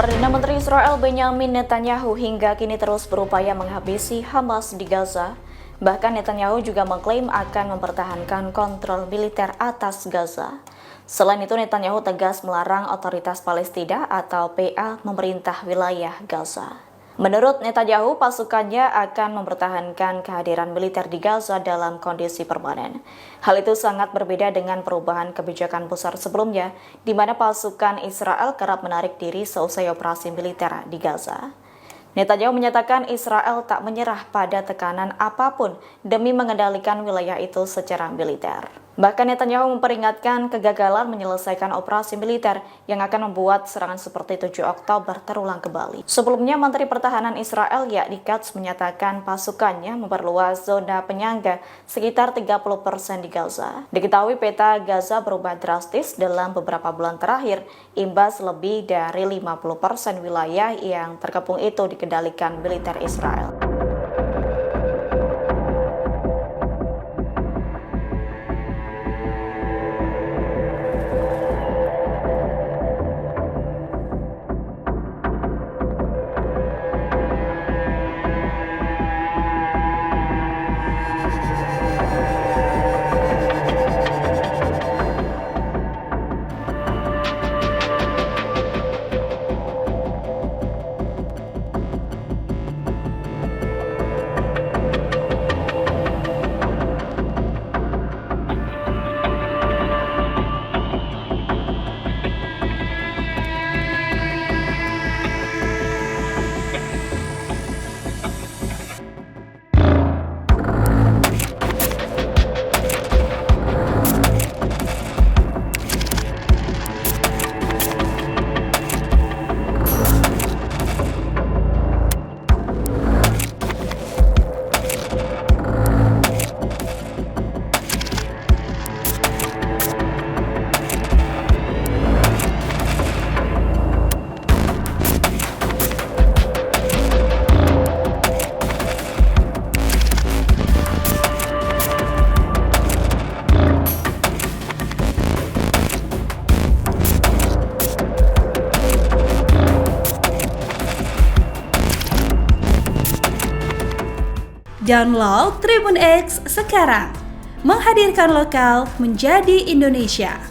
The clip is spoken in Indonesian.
Perdana Menteri Israel Benjamin Netanyahu hingga kini terus berupaya menghabisi Hamas di Gaza. Bahkan Netanyahu juga mengklaim akan mempertahankan kontrol militer atas Gaza. Selain itu, Netanyahu tegas melarang otoritas Palestina atau PA memerintah wilayah Gaza. Menurut Netanyahu, pasukannya akan mempertahankan kehadiran militer di Gaza dalam kondisi permanen. Hal itu sangat berbeda dengan perubahan kebijakan besar sebelumnya, di mana pasukan Israel kerap menarik diri seusai operasi militer di Gaza. Netanyahu menyatakan Israel tak menyerah pada tekanan apapun demi mengendalikan wilayah itu secara militer. Bahkan Netanyahu memperingatkan kegagalan menyelesaikan operasi militer yang akan membuat serangan seperti 7 Oktober terulang kembali. Sebelumnya, Menteri Pertahanan Israel yakni Katz menyatakan pasukannya memperluas zona penyangga sekitar 30% di Gaza. Diketahui peta Gaza berubah drastis dalam beberapa bulan terakhir, imbas lebih dari 50% wilayah yang terkepung itu dikendalikan militer Israel. Download Tribun X sekarang, menghadirkan lokal menjadi Indonesia.